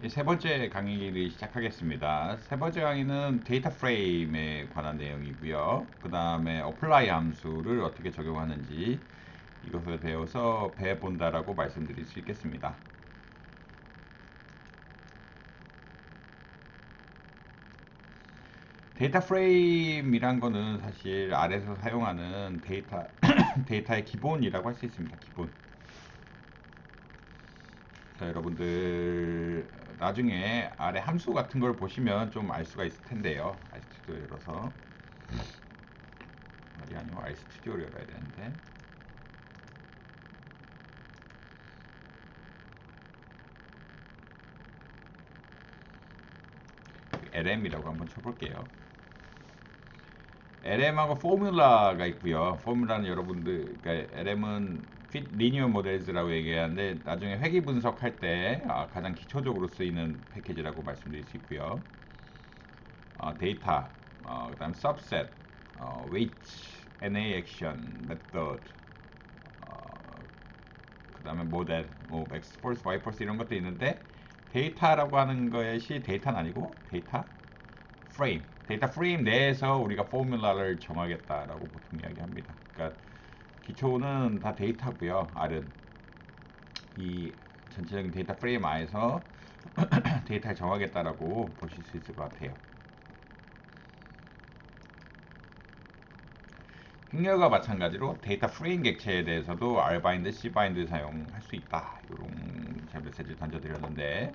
세 번째 강의를 시작하겠습니다. 세 번째 강의는 데이터 프레임에 관한 내용이고요. 그 다음에 어플라이 함수를 어떻게 적용하는지 이것을 배워서 배본다라고 말씀드릴 수 있겠습니다. 데이터 프레임이란 거는 사실 R에서 사용하는 데이터의 기본이라고 할 수 있습니다. 기본. 자, 여러분들 나중에 아래 함수 같은 걸 보시면 좀 알 수가 있을 텐데요. RStudio 열어서 아니고 RStudio를 열어야 되는데 LM이라고 한번 쳐볼게요. LM하고 포뮬라가 있고요. 포뮬라는 여러분들, 그러니까 LM은 Fit Linear Models라고 얘기하는데 나중에 회귀 분석할 때 가장 기초적으로 쓰이는 패키지라고 말씀드릴 수 있고요. 데이터, 그다음 subset, weight, NA action, method, 그다음에 모델, 뭐 X force, Y force 이런 것도 있는데 데이터라고 하는 것이 데이터는 아니고 데이터 프레임 내에서 우리가 포뮬라를 정하겠다라고 보통 이야기합니다. 그러니까 기초는 다 데이터고요. R은 이 전체적인 데이터 프레임 안에서 데이터를 정하겠다라고 보실 수 있을 것 같아요. 행렬과 마찬가지로 데이터 프레임 객체에 대해서도 R바인드, C바인드 사용할 수 있다. 이런 제 메시지를 던져드렸는데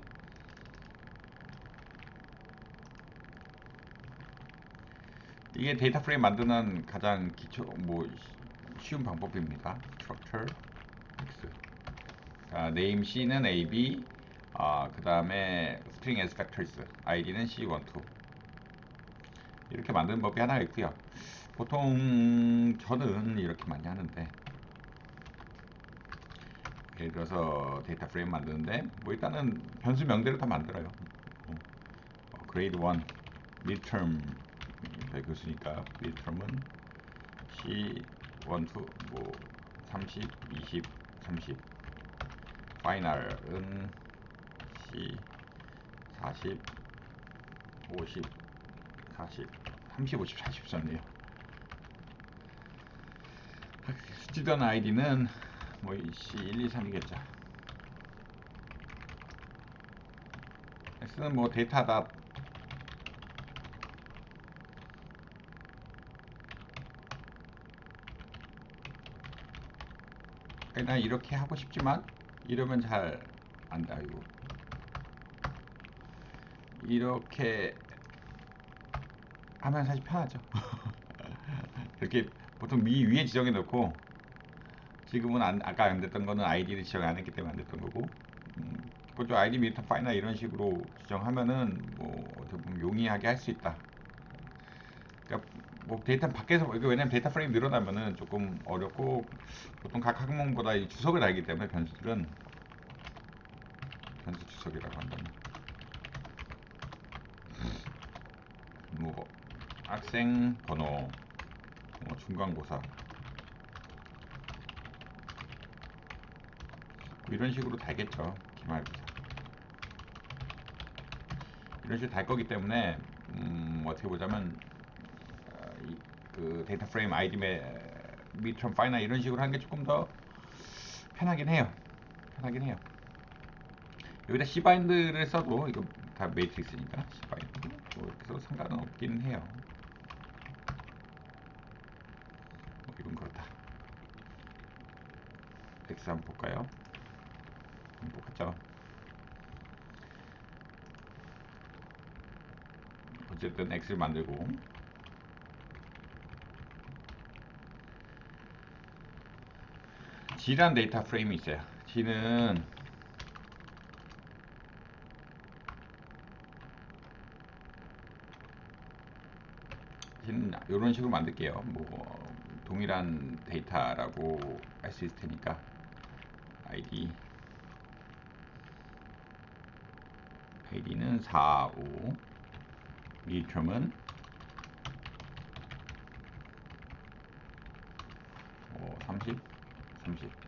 이게 데이터 프레임 만드는 가장 기초 쉬운 방법입니다. Structure X. 자, name C는 AB, 그 다음에 string as factors, id는 C12 이렇게 만드는 법이 하나 있고요. 보통 저는 이렇게 많이 하는데 예를 들어서 데이터 프레임 만드는데 뭐 일단은 변수 명대로 다 만들어요. 그레이드 1 midterm 저희 교수니까 midterm은 C12 뭐 30, 20, 30 파이널은 C 40, 50, 40, 30, 50, 40 썼네요. 스튜던 아이디는 뭐 C 1, 2, 3이겠죠. X는 뭐 데이터다. 그냥 이렇게 하고 싶지만 이러면 잘 안다. 이거 이렇게 하면 사실 편하죠. 이렇게 보통 위에 지정해 놓고 지금은 아까 안 됐던 거는 아이디를 지정 안 했기 때문에 안 됐던 거고 그것도 아이디 미터 파이나 이런 식으로 지정하면은 뭐 어떻게 보면 용이하게 할 수 있다. 그러니까 뭐 데이터 밖에서 이거 왜냐면 데이터 프레임 늘어나면은 조금 어렵고 보통 각 항목보다 이 주석을 알기 때문에 변수들은 변수 주석이라고 한다면 뭐 학생 번호, 뭐 중간고사 뭐 이런 식으로 달겠죠. 기말고사 이런 식으로 달 거기 때문에 어떻게 보자면 그 데이터 프레임 아이디 미트럼 파이나 이런 식으로 하는 게 조금 더 편하긴 해요. 편하긴 해요. 여기다 C바인드를 써도 이거 다 매트릭스니까 C바인드 뭐 이렇게 써도 상관은 없긴 해요. 뭐 이건 그렇다. X 한번 볼까요? 똑같죠. 어쨌든 X를 만들고 G란 데이터 프레임이 있어요. G는 이런 식으로 만들게요. 뭐 동일한 데이터라고 할 수 있을 테니까 id는 4, 5 midterm은 30, 30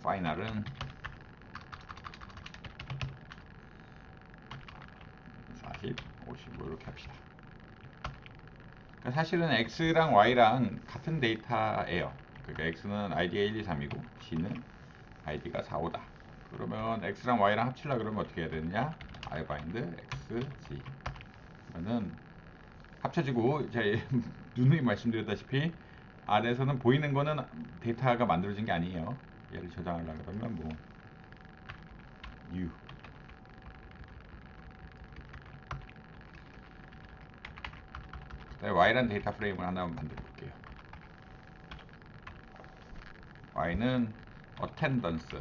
파이널은 40, 55 이렇게 합시다. 그러니까 사실은 x랑 y랑 같은 데이터예요. 그러니까 x는 id가 1, 2, 3이고 g는 id가 4, 5다. 그러면 x랑 y랑 합치려 그러면 어떻게 해야 되느냐? I bind x, g. 그러면은 합쳐지고 제 누누이 말씀드렸다시피 R에서는 보이는 거는 데이터가 만들어진 게 아니에요. 얘를 저장하려고 그러면 뭐 U Y라는 데이터 프레임을 하나 만들어 볼게요. Y는 attendance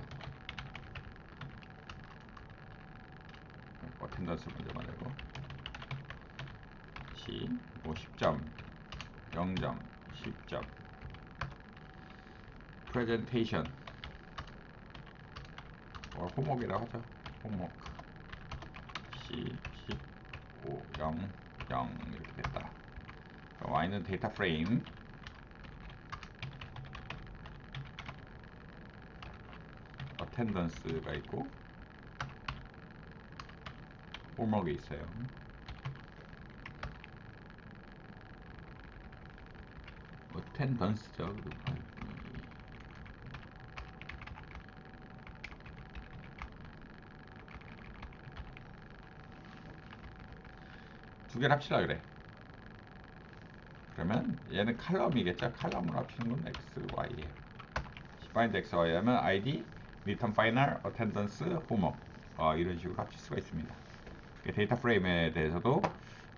먼저 만들고 C 뭐 10점 0점 10점 presentation 호목이라고 하죠. 호목 C 15 0 0 이렇게 됐다. Y는 데이터 프레임 attendance가 있고 호목이 있어요. attendance죠. 두 개를 합치라 그래. 그러면 얘는 칼럼이겠죠. 칼럼으로 합치는 건 x, y예요. find x, y 하면 id, return final, attendance, homework 이런 식으로 합칠 수가 있습니다. 데이터 프레임에 대해서도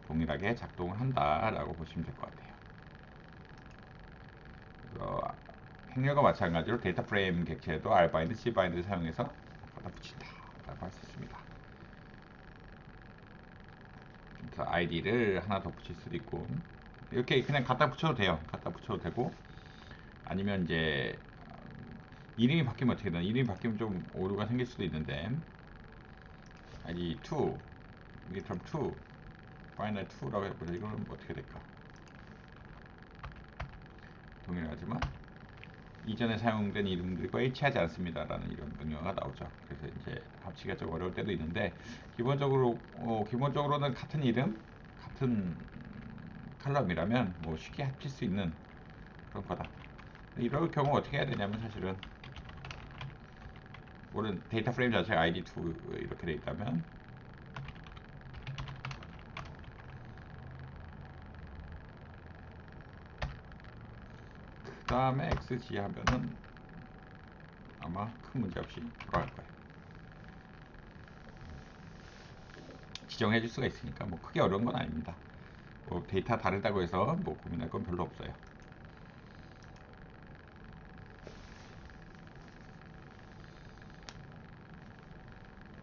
동일하게 작동을 한다라고 보시면 될 것 같아요. 그래서 행렬과 마찬가지로 데이터 프레임 객체도 rbind, cbind를 사용해서 갖다 붙인다라고 할 수 있습니다. 그래서 id를 하나 더 붙일 수도 있고 이렇게 그냥 갖다 붙여도 돼요. 갖다 붙여도 되고 아니면 이제 이름이 바뀌면 어떻게 되나? 이름이 바뀌면 좀 오류가 생길 수도 있는데 id 2, return 2, final 2라고 해보자. 이거는 어떻게 될까? 동일하지만 이전에 사용된 이름들과 일치하지 않습니다라는 이런 명령어가 나오죠. 그래서 이제 합치기가 좀 어려울 때도 있는데 기본적으로는 같은 이름, 같은 칼럼이라면 뭐 쉽게 합칠 수 있는 그런 거다. 이럴 경우 어떻게 해야 되냐면 사실은 물론 데이터 프레임 자체가 id2 이렇게 돼 있다면 그 다음에 xg 하면은 아마 큰 문제 없이 돌아갈 거예요. 지정해 줄 수가 있으니까 뭐 크게 어려운 건 아닙니다. 뭐 데이터 다르다고 해서 뭐 고민할 건 별로 없어요.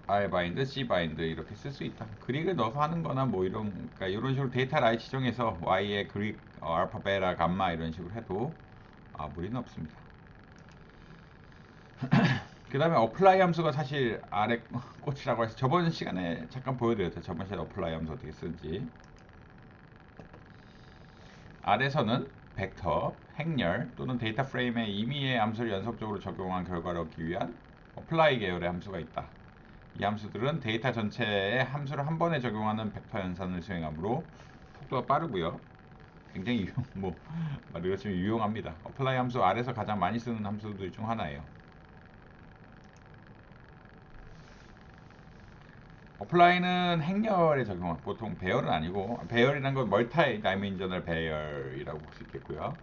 R 바인드, C 바인드 이렇게 쓸 수 있다. 그릭을 넣어서 하는 거나 뭐 그러니까 이런 식으로 데이터를 아예 지정해서 Y의 그릭, 알파, 베타, 감마 이런 식으로 해도 무리는 없습니다. 그 다음에 어플라이 함수가 사실 아래 꽃이라고 해서 저번 시간에 잠깐 보여드렸죠. 저번 시간에 어플라이 함수 어떻게 쓰는지. R에서는 벡터, 행렬 또는 데이터 프레임에 임의의 함수를 연속적으로 적용한 결과를 얻기 위한 어플라이 계열의 함수가 있다. 이 함수들은 데이터 전체에 함수를 한 번에 적용하는 벡터 연산을 수행하므로 속도가 빠르고요. 굉장히 말 그대로 유용합니다. 어플라이 함수 R에서 가장 많이 쓰는 함수들 중 하나예요. 어플라이는 행렬에 적용한 보통 배열은 아니고 배열이란 건 멀티 다이멘셔널 배열이라고 볼 수 있겠고요.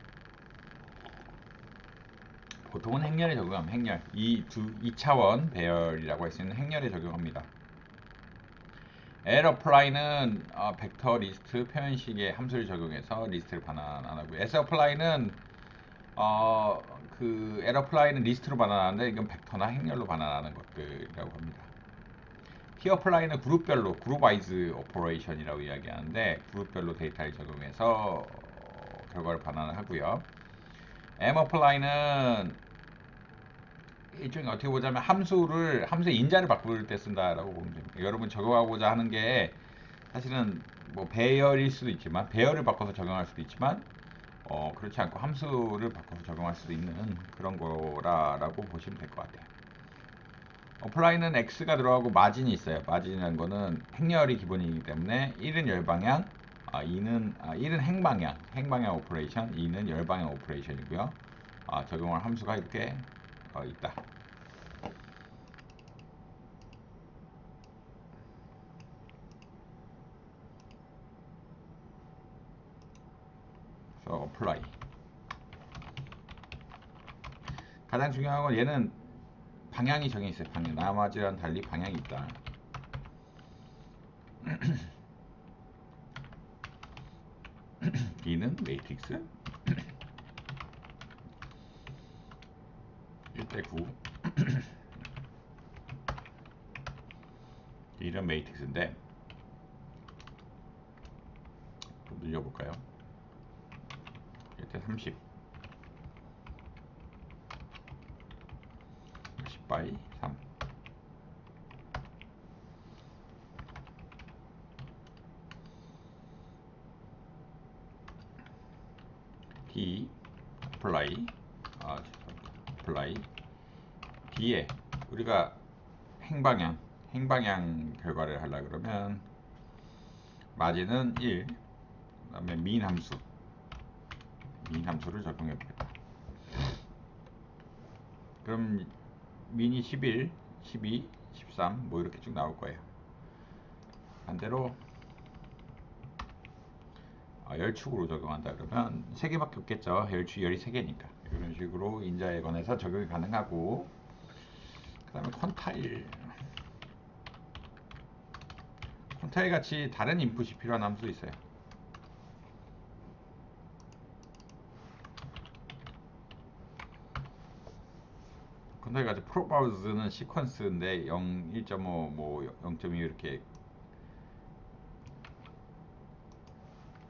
보통은 행렬에 적용하면 행렬 2차원 배열이라고 할 수 있는 행렬에 적용합니다. apply는 벡터 리스트 표현식의 함수를 적용해서 리스트를 반환 안 하고요. sapply는 그 apply는 리스트로 반환하는데 이건 벡터나 행렬로 반환하는 것들이라고 합니다. tapply는 그룹별로 그룹 와이즈 오퍼레이션이라고 이야기하는데 그룹별로 데이터를 적용해서 결과를 반환을 하고요. mapply는 일종의 어떻게 보자면 함수의 인자를 바꿀 때 쓴다라고 보면 됩니다. 여러분 적용하고자 하는 게 사실은 뭐 배열일 수도 있지만 배열을 바꿔서 적용할 수도 있지만 그렇지 않고 함수를 바꿔서 적용할 수도 있는 그런 거라고 보시면 될 것 같아요. 어플라이는 x가 들어가고 마진이 있어요. 마진이라는 거는 행렬이 기본이기 때문에 1은 열방향, 1은 행방향 오퍼레이션, 2는 열방향 오퍼레이션이고요. 적용할 함수가 이렇게 있다. 그래서 어플라이. 가장 중요한 건 얘는 방향이 정해 있어요. 방향. 나머지랑 달리 방향이 있다. D는 매트릭스 1대9. D는 매트릭스인데 좀 늘려볼까요? 1대30 10 3 D apply apply D에 우리가 행방향 결과를 하려 그러면 마진은 1, 그다음에 민 함수를 적용해 보겠다. 그럼 민이 11, 12, 13 뭐 이렇게 쭉 나올 거예요. 반대로 열축으로 적용한다 그러면 3개밖에 없겠죠. 열이 3개니까 이런 식으로 인자에 관해서 적용이 가능하고, 그 다음에 콘타일 같이 다른 인풋이 필요한 함수도 있어요. 콘타일 같이 프로바우즈는 시퀀스인데 0, 1.5, 뭐 0.2 이렇게,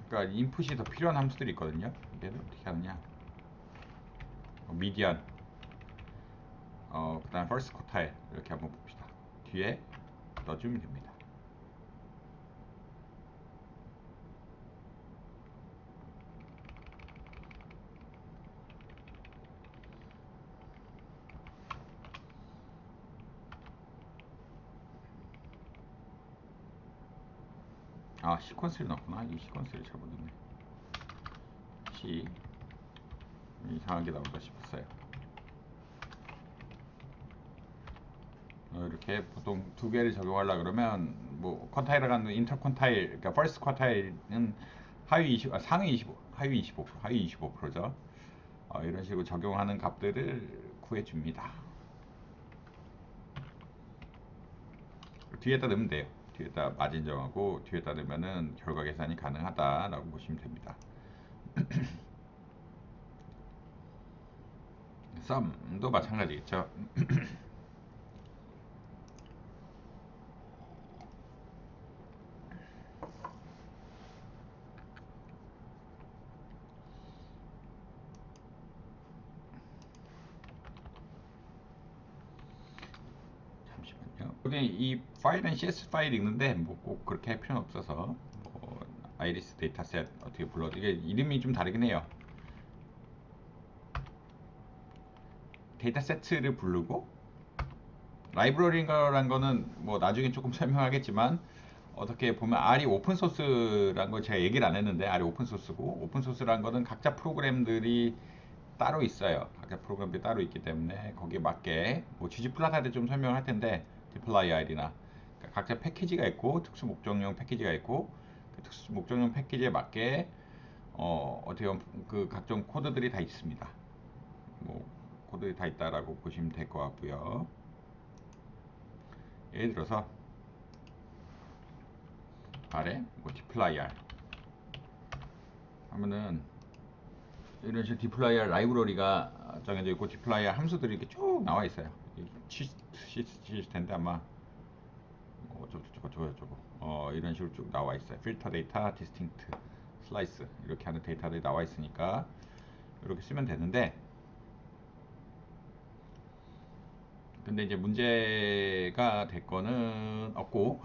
그러니까 인풋이 더 필요한 함수들이 있거든요. 얘는 어떻게 하느냐? 미디안, 그 다음 퍼스트 쿼타일 이렇게 한번 봅시다. 뒤에 넣어주면 됩니다. 시퀀스를 넣었구나. 이 시퀀스를 잘못 넣네. 이상하게 나올까 싶었어요. 이렇게 보통 2개를 적용하려 그러면 뭐 쿼타일이라는 인터 쿼타일, 그러니까 퍼스트 쿼타일은 상위 25, 하위 25%, 하위 25%죠. 이런 식으로 적용하는 값들을 구해줍니다. 뒤에다 넣으면 돼요. 뒤에다 마진 정하고 뒤에다 넣으면은 결과 계산이 가능하다라고 보시면 됩니다. 썸도 마찬가지겠죠. 잠시만요. 여기 이 파일은 CS 파일 읽는데 뭐 꼭 그렇게 할 필요는 없어서, 아이리스 데이터셋 어떻게 불러도 이게 이름이 좀 다르긴 해요. 데이터세트를 부르고 라이브러리라는 거는 뭐 나중에 조금 설명하겠지만, 어떻게 보면 R이 오픈소스라는 걸 제가 얘기를 안 했는데 R이 오픈소스고, 오픈소스라는 거는 각자 프로그램들이 따로 있어요. 각자 프로그램들이 따로 있기 때문에 거기에 맞게 뭐 gg플랫 좀 설명할 텐데, 디플라이 R이나 그러니까 각자 패키지가 있고 특수 목적용 패키지가 있고, 그 특수 목적용 패키지에 맞게 어떻게 보면 그 각종 코드들이 다 있습니다. 뭐 코드들이 다 있다라고 보시면 될 것 같고요. 예를 들어서 R에 뭐 디플라이 R 하면은 이런 식으로 디플라이 R 라이브러리가 정해져 있고, 디플라이 R 함수들이 이렇게 쭉 나와 있어요. 시스템인데 아마 뭐 어쩌고 이런 식으로 쭉 나와 있어요. 필터 데이터, 디스팅트, 슬라이스 이렇게 하는 데이터들이 나와 있으니까 이렇게 쓰면 되는데, 근데 이제 문제가 될 거는 없고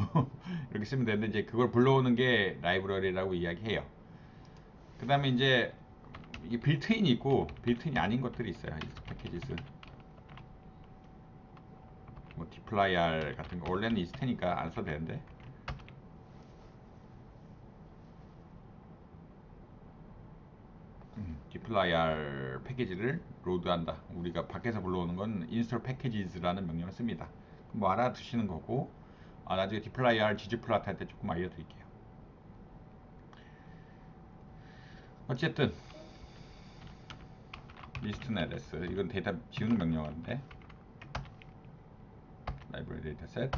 이렇게 쓰면 되는데, 이제 그걸 불러오는 게 라이브러리라고 이야기해요. 그 다음에 이제 이게 빌트인이 있고 빌트인이 아닌 것들이 있어요. 이 패키지스. 뭐 디플라이알 같은 거 원래는 있을 테니까 안 써도 되는데. 디플라이알 패키지를 로드한다. 우리가 밖에서 불러오는 건 install packages라는 명령을 씁니다. 뭐 알아두시는 거고, 나중에 디플라이알 gplot 할 때 조금 알려드릴게요. 어쨌든 list.ls 이건 데이터 지우는 명령어인데, 라이브러리 데이터 셋.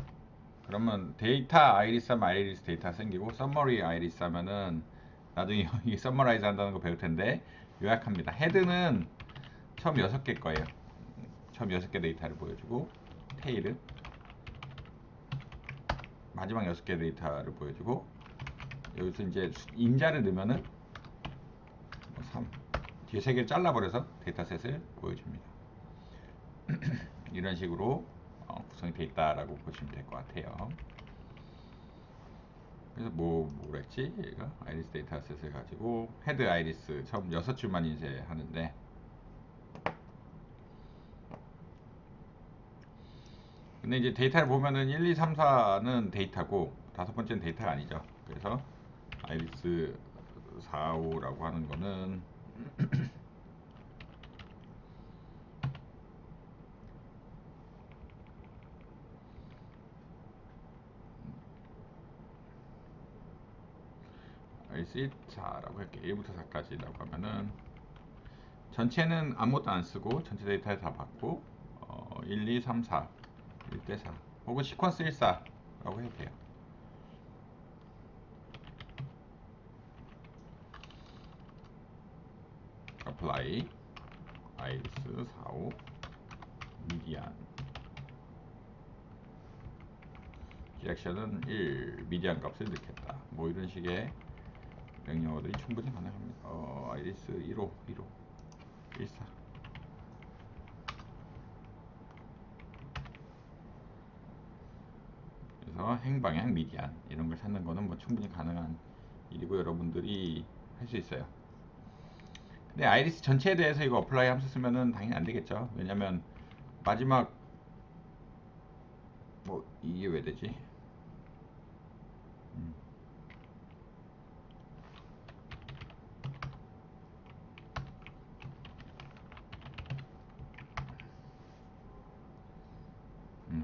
그러면 데이터 아이리스 하면 아이리스 데이터 생기고, 서머리 아이리스 하면은 나중에 이 서머라이즈 한다는 거 배울 텐데 요약합니다. 헤드는 처음 6개 거예요. 처음 6개 데이터를 보여주고, 테일은 마지막 6개 데이터를 보여주고, 여기서 이제 인자를 넣으면은 3 뒤에 3개를 잘라버려서 데이터셋을 보여줍니다. 이런 식으로 구성이 되어 있다라고 보시면 될 것 같아요. 그래서 뭐랬지? 얘가 아이리스 데이터셋을 가지고 헤드 아이리스 처음 6줄만 이제 하는데, 근데 이제 데이터를 보면은 1, 2, 3, 4는 데이터고 5번째는 데이터가 아니죠. 그래서 아이리스 4, 5라고 하는 거는 아이리스 4라고 할게요. 1부터 4까지라고 하면은 전체는 아무것도 안 쓰고 전체 데이터를 다 받고 1, 2, 3, 4 1대 4 혹은 시퀀스 1, 4라고 해도 돼요. apply iris 45 미디안 디렉션은 1 미디안 값을 넣겠다. 뭐 이런 식의 명령어들이 충분히 가능합니다. 아이리스 1호 14 그래서 행방향 미디안 이런 걸 찾는 거는 뭐 충분히 가능한 일이고 여러분들이 할 수 있어요. 근데 아이리스 전체에 대해서 이거 어플라이 함수 쓰면은 당연히 안 되겠죠. 왜냐면 마지막 뭐 이게 왜 되지?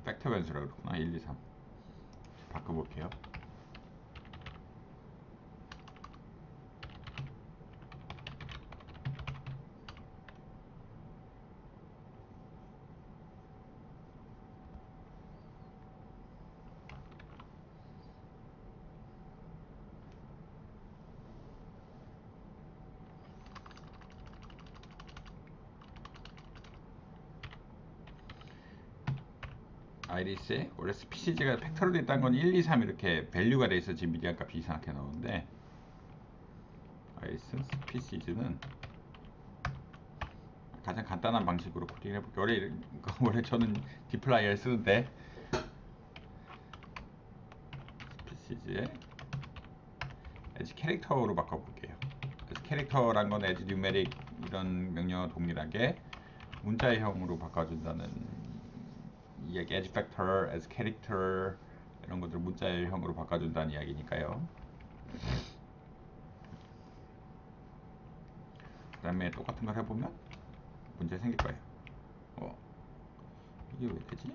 팩터 변수라 그러구나. 1, 2, 3 바꿔볼게요. 아이리스에 원래 스피시즈가 팩터로 돼 있다는 건 1, 2, 3 이렇게 밸류가 돼 있어 지금 미디안 값이 이상하게 나오는데, 아이리스 스피시즈는 가장 간단한 방식으로 코딩 해볼게요. 원래 저는 디플라이어를 쓰는데 스피시즈에 에지 캐릭터로 바꿔볼게요. 그래서 캐릭터란 건 에지 뉴메릭 이런 명령어 동일하게 문자형으로 바꿔준다는 이야기. 에지 팩터, 에지 캐릭터 이런 것들 문자형으로 바꿔준다는 이야기니까요. 그 다음에 똑같은 걸 해보면 문제 생길 거예요. 이게 왜 되지?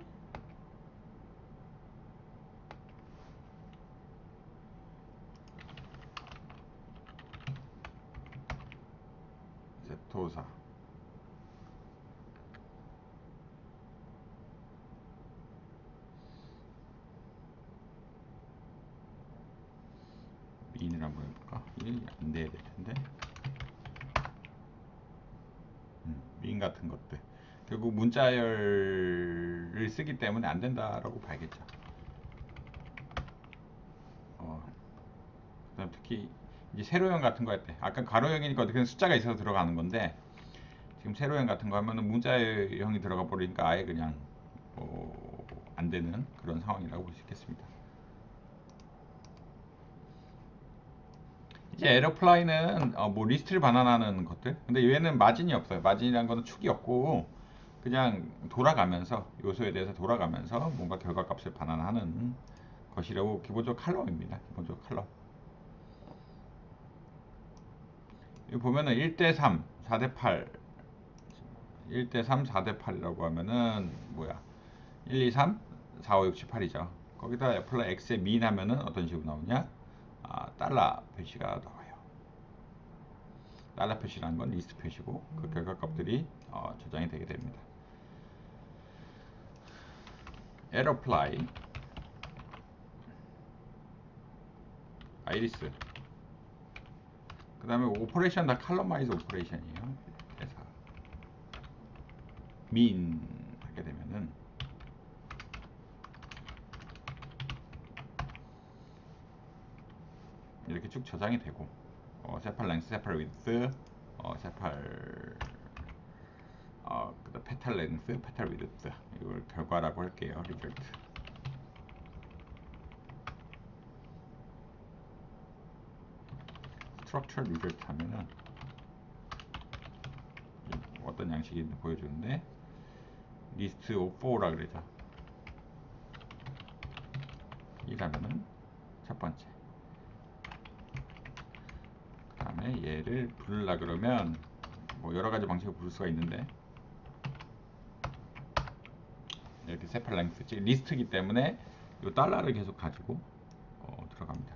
세토사 미인을 한번 해볼까? 이게 안 돼야 될 텐데. 미인 같은 것들 결국 문자열을 쓰기 때문에 안 된다라고 봐야겠죠. 그다음 특히 이제 세로형 같은 거 할 때, 아까 가로형이니까 어떻게든 숫자가 있어서 들어가는 건데 지금 세로형 같은 거 하면은 문자형이 들어가 버리니까 아예 그냥 안 되는 그런 상황이라고 볼 수 있겠습니다. 이제 에러플라이는 뭐 리스트를 반환하는 것들. 근데 얘는 마진이 없어요. 마진이라는 거는 축이 없고 그냥 돌아가면서 요소에 대해서 돌아가면서 뭔가 결과값을 반환하는 것이라고 기본적 컬럼입니다. 기본적 컬럼. 여기 보면은 1대3, 4대8, 1대3, 4대8이라고 하면은 뭐야? 1, 2, 3, 4, 5, 6, 7, 8이죠. 거기다 애플라 X에 민 하면은 어떤 식으로 나오냐? 달러 표시가 나와요. 달러 표시라는 건 리스트 표시고 그 결과값들이 저장이 되게 됩니다. 에러플라이, 아이리스. 그 다음에 오퍼레이션 다 칼럼화이즈 오퍼레이션이에요. 그래서 민 하게 되면은 이렇게 쭉 저장이 되고 세팔 랭스, 세팔 위드, 세팔 그다음 페탈 랭스, 페탈 위드 이걸 결과라고 할게요. 리절트. 스트럭처 리절트 하면은 어떤 양식인지 보여주는데 리스트 오브 4라 그러죠. 이라면은 첫 번째. 그 다음에 얘를 부르려 그러면 뭐 여러 가지 방식으로 부를 수가 있는데 이렇게 세팔 랭스 리스트이기 때문에 이 달러를 계속 가지고 들어갑니다.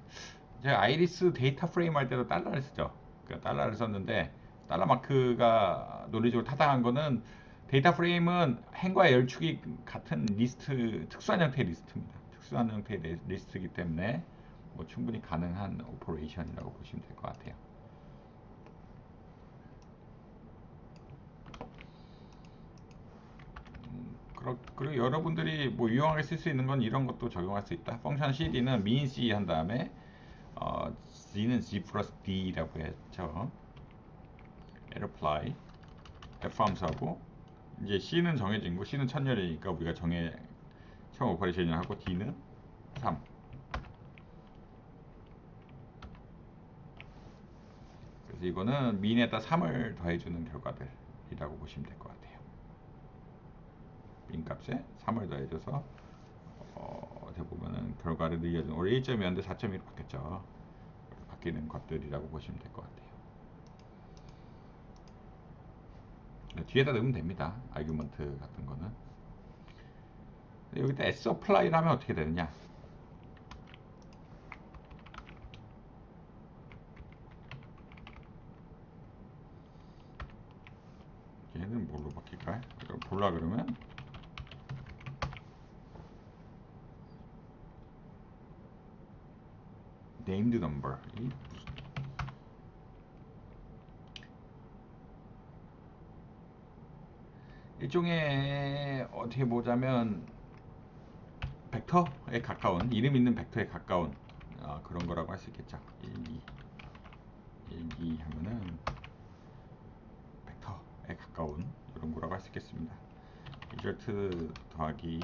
제가 아이리스 데이터 프레임 할 때도 달러를 쓰죠. 그러니까 달러를 썼는데 달러 마크가 논리적으로 타당한 거는 데이터 프레임은 행과 열축이 같은 리스트, 특수한 형태의 리스트입니다. 특수한 형태의 리스트이기 때문에 뭐 충분히 가능한 오퍼레이션이라고 보시면 될 것 같아요. 그리고 여러분들이 뭐 유용하게 쓸 수 있는 건 이런 것도 적용할 수 있다. 펑션 cd는 min c 한 다음에 g는 g 플러스 d라고 했죠. apply f 함수하고 이제 c는 정해진 거, c는 천열이니까 우리가 처음 오퍼레이션을 하고 d는 3. 그래서 이거는 min에다 3을 더해주는 결과들이라고 보시면 될 것 같아요. min 값에 3을 더해줘서 어떻게 보면은 결과를 늘려주는 원래 1점이었는데 4.1로 바뀌었죠. 바뀌는 것들이라고 보시면 될 것 같아요. 뒤에다 넣으면 됩니다. 아규먼트 같은 거는. 여기다 s apply를 하면 어떻게 되느냐? 얘는 뭘로 바뀔까요? 이걸 볼라 그러면 named number 이 일종의 어떻게 보자면 벡터에 가까운 이름 있는 벡터에 가까운 그런 거라고 할 수 있겠죠. 1, 2, 1, 2 하면은 벡터에 가까운 이런 거라고 할 수 있겠습니다. 리절트 더하기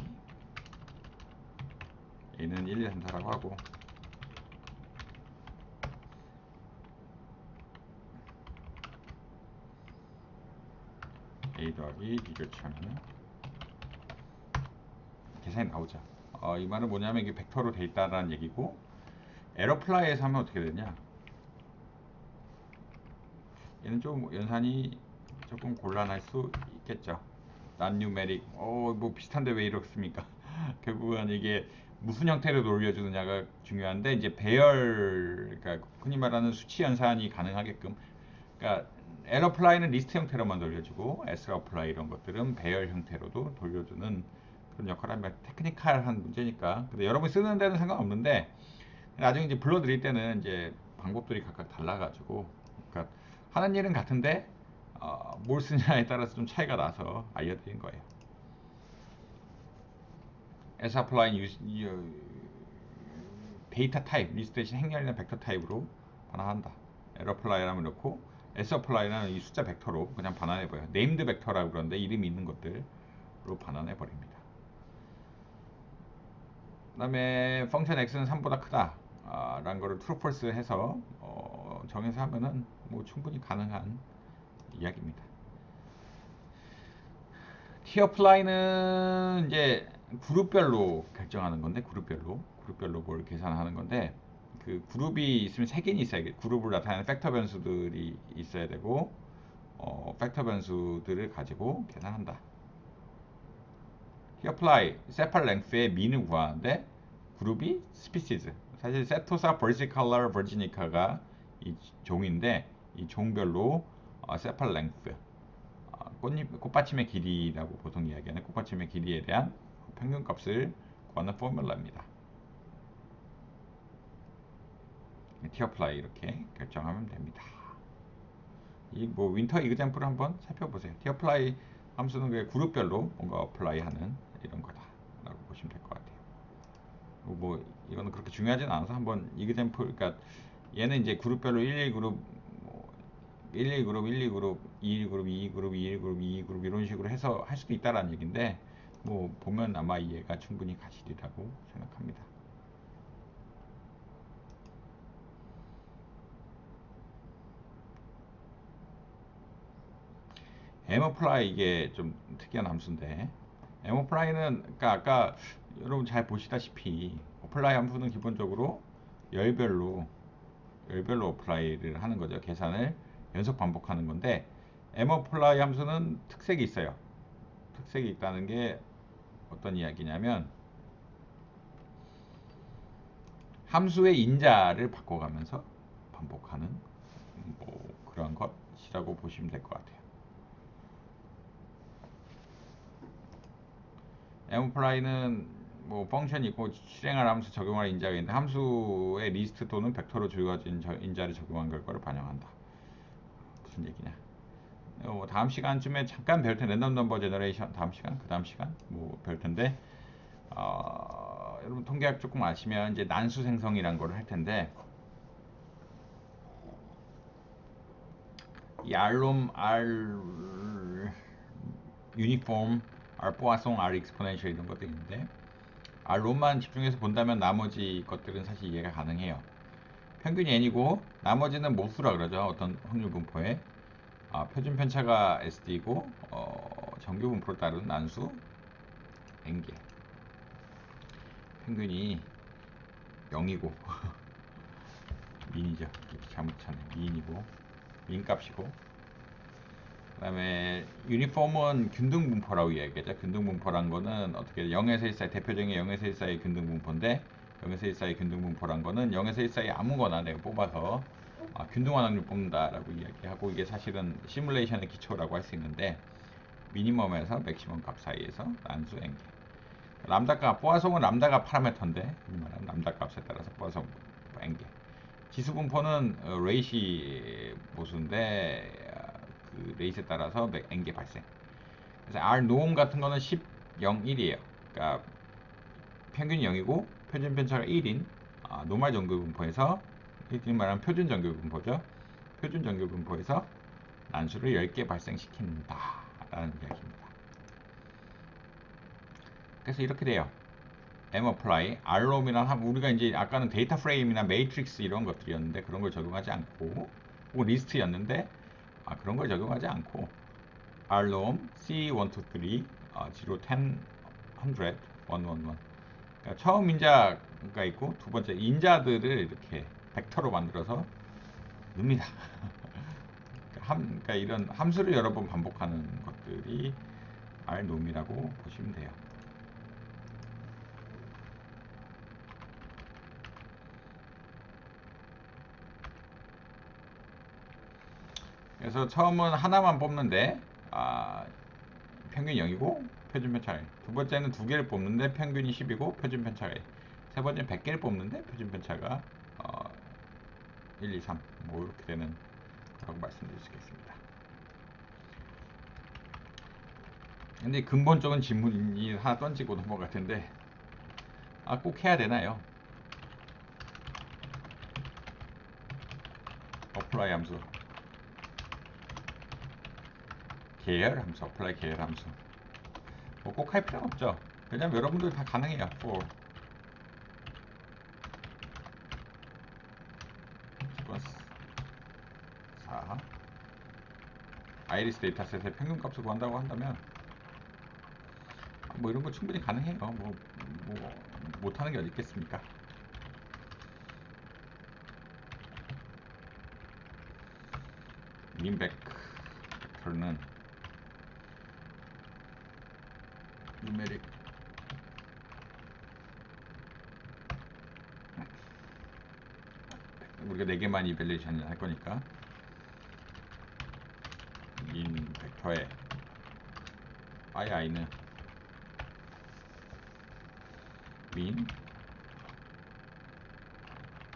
얘는 1, 2, 3, 4라고 하고 A 더하기 리절트 하면은 계산이 나오죠. 이 말은 뭐냐면 이게 벡터로 돼 있다라는 얘기고 에러플라이에서 하면 어떻게 되냐? 얘는 좀 연산이 조금 곤란할 수 있겠죠. non-numeric, 뭐 비슷한데 왜 이렇습니까? 결국은 이게 무슨 형태로 돌려주느냐가 중요한데 이제 배열, 그러니까 흔히 말하는 수치 연산이 가능하게끔, 그러니까 에러플라이는 리스트 형태로만 돌려주고 에스어플라이 이런 것들은 배열 형태로도 돌려주는 그런 역할을 하면 테크니컬한 문제니까. 근데 여러분이 쓰는 데는 상관없는데 나중에 이제 불러드릴 때는 이제 방법들이 각각 달라가지고, 그러니까 하는 일은 같은데 뭘 쓰냐에 따라서 좀 차이가 나서 알려드린 거예요. as applying 데이터 타입 리스트 대신 행렬이나 벡터 타입으로 반환한다. error apply라면 넣고 as apply는 이 숫자 벡터로 그냥 반환해버려요. named 벡터라고 그러는데 이름이 있는 것들로 반환해버립니다. 그 다음에 펑션 x는 3보다 크다 라는 거를 true false 해서 정해서 하면은 뭐 충분히 가능한 이야기입니다. 티어플라이는 이제 그룹별로 결정하는 건데, 그룹별로 뭘 계산하는 건데, 그 그룹이 있으면 세 개는 있어야 돼. 그룹을 나타내는 팩터 변수들이 있어야 되고, 팩터 변수들을 가지고 계산한다. 히어플라이 세팔 랭스의 미는 구하는데 그룹이 스피시즈. 사실 세토사 버시칼라 버지니카가 이 종인데 이 종별로 세팔 랭스 꽃받침의 길이라고 보통 이야기하는 꽃받침의 길이에 대한 평균값을 구하는 포뮬러입니다. 티어플라이 이렇게 결정하면 됩니다. 이 뭐 윈터 이그젬플을 한번 살펴보세요. 티어플라이 함수는 그 그룹별로 뭔가 어플라이하는 이런 거다라고 보시면 될 것 같아요. 뭐 이거는 그렇게 중요하진 않아서 한번 이그젬플, 그러니까 얘는 이제 그룹별로 11그룹, 11그룹, 12그룹, 21그룹, 22그룹, 21그룹, 22그룹 이런 식으로 해서 할 수도 있다라는 얘기인데 뭐 보면 아마 이해가 충분히 가시리라고 생각합니다. mApply 이게 좀 특이한 함수인데 mApply는 그러니까 아까 여러분 잘 보시다시피 어플라이 함수는 기본적으로 열별로 어플라이를 하는 거죠. 계산을 연속 반복하는 건데 mApply 함수는 특색이 있어요. 특색이 있다는 게 어떤 이야기냐면 함수의 인자를 바꿔가면서 반복하는 뭐 그런 것이라고 보시면 될 것 같아요. mApply는 뭐 펑션이 있고 실행할 함수 적용할 인자가 있는데 함수의 리스트 또는 벡터로 주어진 인자를 적용한 결과를 반영한다. 무슨 얘기냐? 다음 시간쯤에 잠깐 별 텐데 랜덤 넘버 제너레이션 다음 시간 그 다음 시간 뭐 별 텐데 여러분 통계학 조금 아시면 이제 난수 생성이란 걸 할 텐데 이 R롬, R 유니폼, R 포화송, R 익스포넨셜 이런 것도 있는데 R롬만 집중해서 본다면 나머지 것들은 사실 이해가 가능해요. 평균이 n이고 나머지는 모수라 그러죠. 어떤 확률 분포에 표준 편차가 SD이고 정규 분포를 따르는 난수 n개. 평균이 0이고 민이죠. 잘못 쳤네. 민이고 민값이고 그 다음에 유니폼은 균등분포라고 이야기하죠. 균등분포란 거는 어떻게 0에서 1 사이 대표적인 0에서 1 사이 균등분포인데 0에서 1 사이 균등분포란 거는 0에서 1 사이 아무거나 내가 뽑아서 균등한 확률 뽑는다라고 이야기하고 이게 사실은 시뮬레이션의 기초라고 할 수 있는데 미니멈에서 맥시멈 값 사이에서 난수 n개. 람다 값, 뽀아송은 람다가 파라미터인데 람다 값에 따라서 뽀아송 n개. 지수 분포는 레이시 보수인데 그 레이스에 따라서 n개 발생. 그래서 R 노음 같은 거는 10, 0, 1이에요. 그러니까 평균이 0이고 표준 편차가 1인 노말 정규 분포에서 이렇게 말하면 표준 정규 분포죠. 표준 정규 분포에서 난수를 10개 발생시킨다 라는 이야기입니다. 그래서 이렇게 돼요. mApply, R롬이란 우리가 이제 아까는 데이터 프레임이나 매트릭스 이런 것들이었는데 그런 걸 적용하지 않고 혹은 리스트였는데 그런 걸 적용하지 않고 R롬, C123, 0, 10, 100, 111 그러니까 처음 인자가 있고 두 번째 인자들을 이렇게 벡터로 만들어서 넣습니다. 그러니까 이런 함수를 여러 번 반복하는 것들이 R놈이라고 보시면 돼요. 그래서 처음은 하나만 뽑는데 평균이 0이고 표준 편차가 1. 두 번째는 두 개를 뽑는데 평균이 10이고 표준 편차가 1. 세 번째는 100개를 뽑는데 표준 편차가 1, 2, 3. 뭐 이렇게 되는 거라고 말씀드릴 수 있겠습니다. 근데 근본적인 질문이 하나 던지고 넘어갈 텐데 꼭 해야 되나요? 어플라이 함수 계열 함수 어플라이 계열 함수 뭐 꼭 할 필요는 없죠. 왜냐면 여러분들 다 가능해요. 시퀀스 아이리스 데이터셋의 평균값을 구한다고 한다면 뭐 이런 거 충분히 가능해요. 뭐 못하는 게 어디 있겠습니까? 민 벡터는 누메릭 우리가 4개만 이밸리에이션을 할 거니까 민 벡터의 i는 민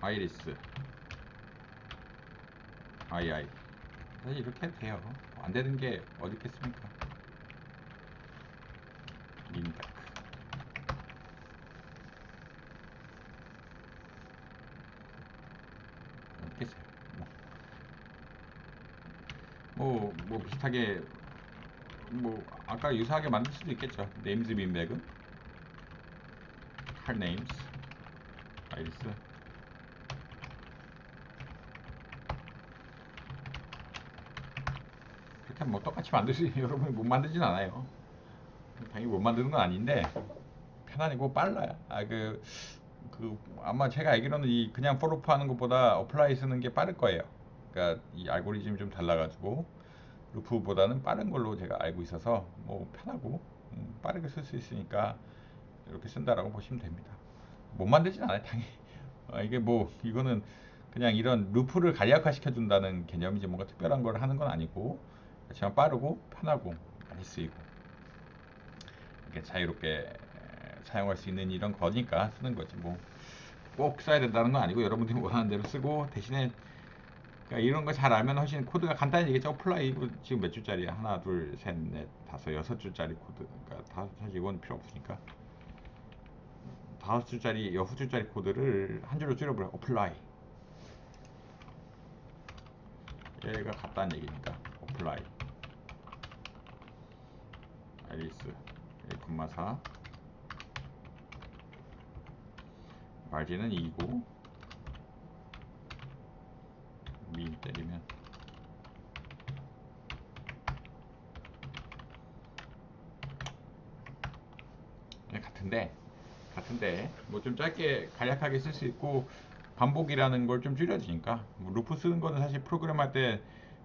아이리스 ii 사실 이렇게 해도 돼요. 안 되는 게 어디 있겠습니까? 민 벡터 있겠어요. 뭐 비슷하게 뭐 아까 유사하게 만들 수도 있겠죠. 네임즈 민백은 할 네임스 아이리스 그렇게 뭐 똑같이 만들 수 여러분이 못 만들진 않아요. 당연히 못 만드는 건 아닌데 편안하고 빨라요. 아마 제가 알기로는 이 그냥 포로프 하는 것보다 어플라이 쓰는 게 빠를 거예요. 그러니까 이 알고리즘이 좀 달라가지고 루프보다는 빠른 걸로 제가 알고 있어서 뭐 편하고 빠르게 쓸 수 있으니까 이렇게 쓴다라고 보시면 됩니다. 못 만들진 않아요, 당연히. 이게 뭐 이거는 그냥 이런 루프를 간략화 시켜준다는 개념이지 뭔가 특별한 걸 하는 건 아니고 그냥 빠르고 편하고 많이 쓰이고 이렇게 자유롭게 사용할 수 있는 이런 거니까 쓰는 거지 뭐 꼭 써야 된다는 건 아니고 여러분들이 원하는 대로 쓰고 대신에 그러니까 이런 거 잘 알면 훨씬 코드가 간단해지겠죠. 어플라이 이거 지금 몇 줄짜리야? 하나, 둘, 셋, 넷, 다섯, 6줄짜리 코드. 그러니까 사실 이건 필요 없으니까 5줄짜리, 6줄짜리 코드를 한 줄로 줄여버려. 어플라이. 얘가 같다는 얘기니까 어플라이. 아이리스 1,4 말지는 2고 미 때리면 같은데 뭐 좀 짧게 간략하게 쓸 수 있고 반복이라는 걸 좀 줄여지니까 뭐 루프 쓰는 거는 사실 프로그램 할 때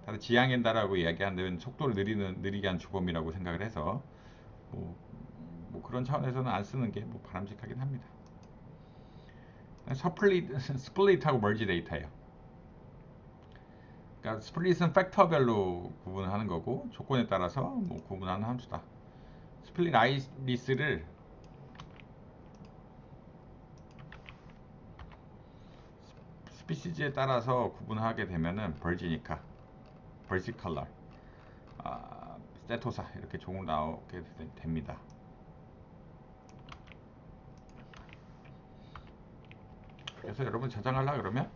다들 지향한다라고 이야기하는 속도를 느리게 한 주범이라고 생각을 해서 뭐, 뭐 그런 차원에서는 안 쓰는 게 뭐 바람직하긴 합니다. 스플릿하고 멀지 데이터예요. 그러니까 스플릿은 팩터별로 구분하는 거고 조건에 따라서 뭐 구분하는 함수다. 스플릿 아이리스를 스피시즈에 따라서 구분하게 되면은 벌지니까 벌지 컬러 세토사 이렇게 종으로 나오게 됩니다. 그래서 여러분 저장하려 그러면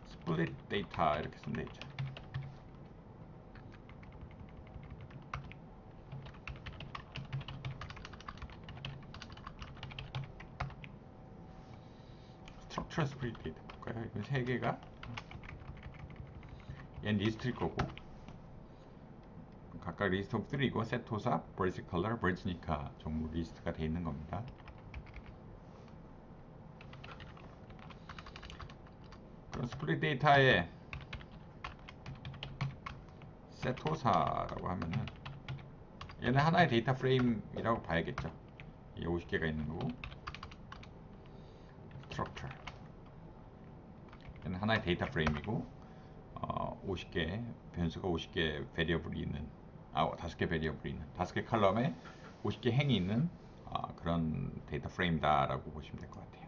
스플릿 데이터 이렇게 쓰면 되죠. 스트럭처 스플릿 데이터 볼까요? 이건 세 개가 얘는 리스트일 거고 각각 리스트 오브 3이고 세토사, 벌지 컬러, 벌지니까 종류 리스트가 되어 있는 겁니다. 그럼 스플릿 데이터에 세토사라고 하면은 얘는 하나의 데이터 프레임이라고 봐야겠죠. 이 50개가 있는 거고 스트럭처 얘는 하나의 데이터 프레임이고 50개 변수가 50개 베리어블이 있는 5개 베리어블이 있는 5개 칼럼에 50개 행이 있는 그런 데이터 프레임이다 라고 보시면 될 것 같아요.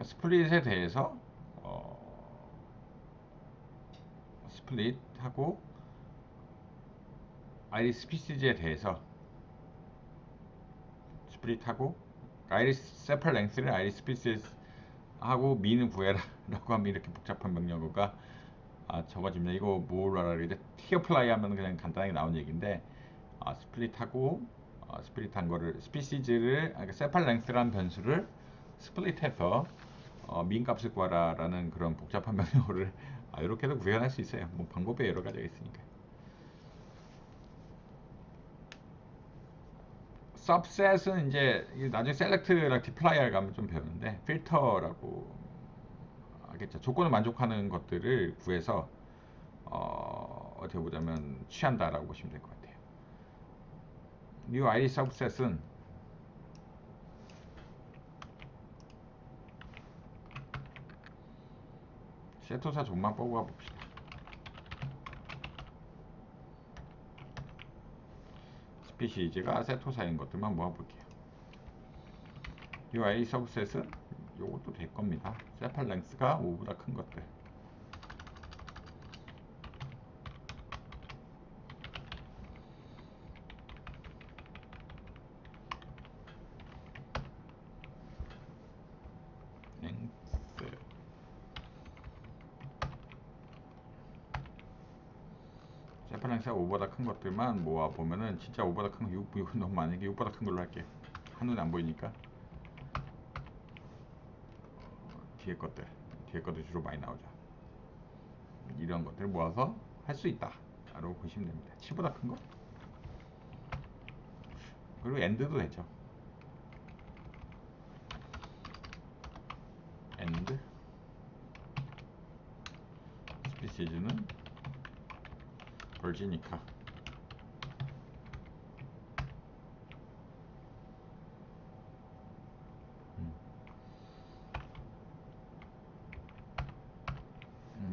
스플릿에 대해서 스플릿하고 아이리스 스피시즈에 대해서 스플릿하고 아이리스 세펄 랭스를 아이리스 스피시즈 하고 미는 구해라 라고 하면 이렇게 복잡한 명령어가 적어집니다. 이거 뭘 알아야 돼? 티어플라이 하면 그냥 간단하게 나온 얘기인데 스플릿하고 스플릿한 거를 스피시즈를 세팔 랭스라는 변수를 스플릿해서 민 값을 구하라라는 그런 복잡한 명령어를 이렇게도 구현할 수 있어요. 뭐 방법이 여러 가지가 있으니까. subset은 이제 나중에 select랑 dplyr 가면 좀 배우는데 필터라고 하겠죠. 조건을 만족하는 것들을 구해서 어떻게 보자면 취한다라고 보시면 될 것 같아요. new id subset은 세토사 좀만 뽑아 봅시다. 스피시즈가 세토사인 것들만 모아볼게요. new id subset은 요것도 될 겁니다. 세팔 랭스가 5보다 큰 것들. 랭스 세팔 랭스가 5보다 큰 것들만 모아보면은 진짜 5보다 큰 거 6은 너무 많으니까 6보다 큰 걸로 할게요. 한눈에 안 보이니까. 뒤에 것들 주로 많이 나오죠. 이런 것들 모아서 할 수 있다 라고 보시면 됩니다. 7보다 큰 거? 그리고 엔드도 되죠. 엔드 스피시즈는 벌지니까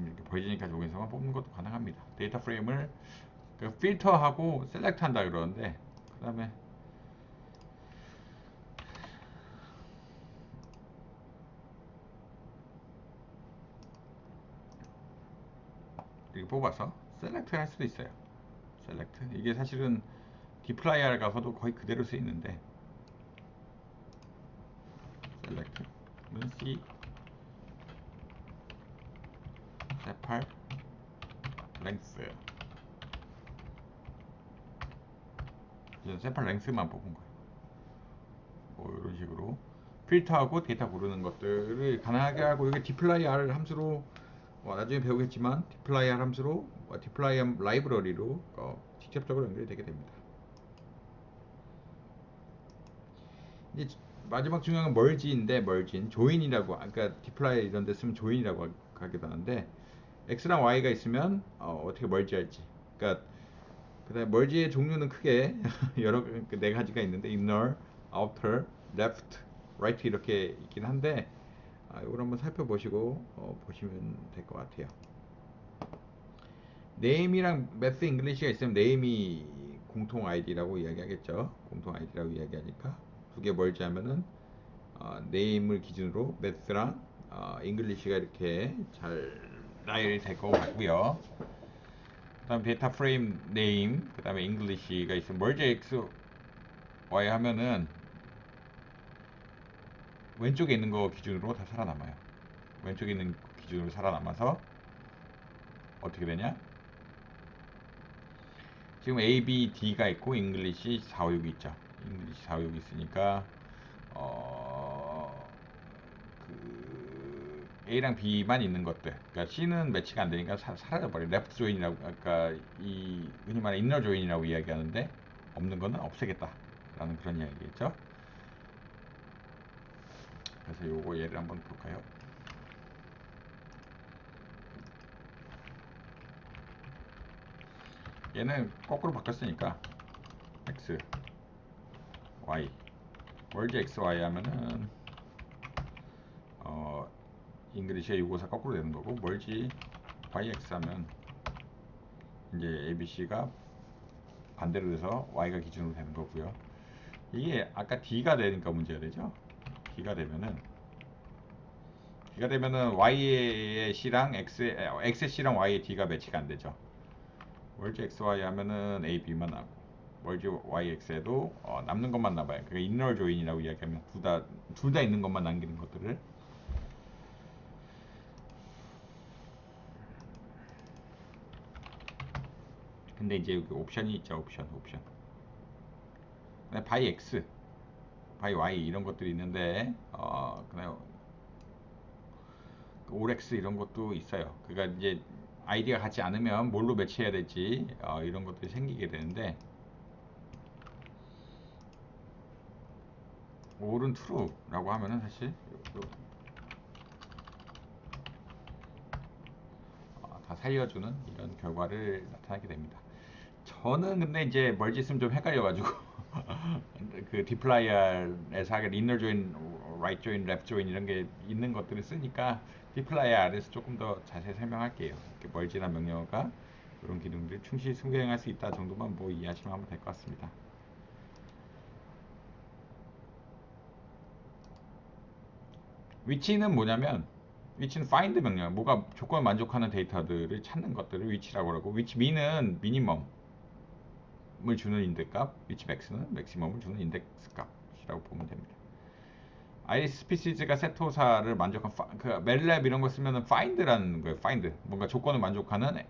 이렇게 벌지니까 여기서만 뽑는 것도 가능합니다. 데이터 프레임을 그 필터하고 셀렉트 한다 그러는데 그 다음에 이렇게 뽑아서 셀렉트 할 수도 있어요. 셀렉트 이게 사실은 디플라이알 가서도 거의 그대로 쓰이는데 셀렉트는 C 세팔 랭스 세팔 랭스만 뽑은 거예요. 뭐 이런 식으로 필터하고 데이터 고르는 것들을 가능하게 하고 이게 dplyr 함수로 나중에 배우겠지만 dplyr 함수로 dplyr 라이브러리로 직접적으로 연결이 되게 됩니다. 이제 마지막 중요한 건 멀지인데 멀진 조인이라고 아까 dplyr 이런 데 쓰면 조인이라고 하기도 하는데 x랑 y가 있으면 어떻게 멀지할지 그러니까 그다음에 멀지의 종류는 크게 여러 네 가지가 있는데 inner, outer, left, right 이렇게 있긴 한데 이걸 한번 살펴보시고 보시면 될 것 같아요. name이랑 math, english가 있으면 name이 공통 id라고 이야기하겠죠. 공통 id라고 이야기하니까 두 개 멀지하면은 name을 기준으로 math랑 english가 이렇게 잘 나열이 될 것 같고요. 그 다음 데이터 프레임 네임 그 다음에 잉글리시가 있으면 멀지 x y 하면은 왼쪽에 있는 거 기준으로 다 살아남아요. 왼쪽에 있는 기준으로 살아남아서 어떻게 되냐 지금 A, B, D가 있고 잉글리시 4, 5, 6이 있죠. 잉글리시 4, 5, 6이 있으니까 그 A랑 B만 있는 것들 그러니까 C는 매치가 안 되니까 사라져버려요. 레프트 조인이라고 아까 이 흔히 말하는 인너 조인이라고 이야기하는데 없는 거는 없애겠다 라는 그런 이야기겠죠. 그래서 요거 예를 한번 볼까요? 얘는 거꾸로 바꿨으니까 x, y 월드 x, y 하면은 잉글리시의 요거사 거꾸로 되는 거고 멀지 yx 하면 이제 abc가 반대로 돼서 y가 기준으로 되는 거고요. 이게 아까 d가 되니까 문제가 되죠. d가 되면은 y의 c랑 x의 c랑 y의 d가 매치가 안 되죠. 멀지 xy 하면은 ab만 나고 멀지 yx에도 남는 것만 남아요. 그러니까 인널 조인이라고 이야기하면 둘 다 있는 것만 남기는 것들을 근데 이제 여기 옵션이 있죠. 옵션 바이 X, 바이 Y 이런 것들이 있는데 그다음에 ORX 이런 것도 있어요. 그러니까 이제 아이디가 같지 않으면 뭘로 매치해야 될지 이런 것들이 생기게 되는데 all은 true라고 하면은 사실 다 살려주는 이런 결과를 나타나게 됩니다. 저는 근데 이제 멀지 있으면 좀 헷갈려가지고 그 디플라이어에서 하게 inner join, right join, left join 이런 게 있는 것들을 쓰니까 디플라이어 아래서 조금 더 자세히 설명할게요. 이렇게 멀지나 명령어가 이런 기능들을 충실히 수행할 수 있다 정도만 뭐 이해하시면 하면 될 것 같습니다. 위치는 뭐냐면 위치는 find 명령, 뭐가 조건을 만족하는 데이터들을 찾는 것들을 위치라고 하고, 위치 min은 미니멈 을 주는 인덱값, 위치 max는 맥시멈을 주는 인덱스 값이라고 보면 됩니다. 아이리스 스피시즈가 세토사를 만족한 그 멜랩 이런 거 쓰면은 find라는 거예요. find 뭔가 조건을 만족하는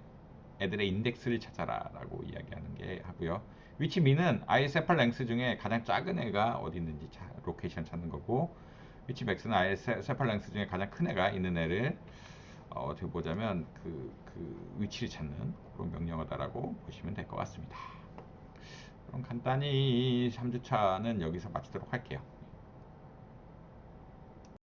애들의 인덱스를 찾아라라고 이야기하는 게 하고요. 위치 미는 아이 세팔 랭스 중에 가장 작은 애가 어디 있는지 로케이션 찾는 거고, 위치 맥스는 아이 세팔 랭스 중에 가장 큰 애가 있는 애를 어떻게 보자면 그 위치를 찾는 그런 명령어다라고 보시면 될 것 같습니다. 그럼 간단히 3주차는 여기서 마치도록 할게요.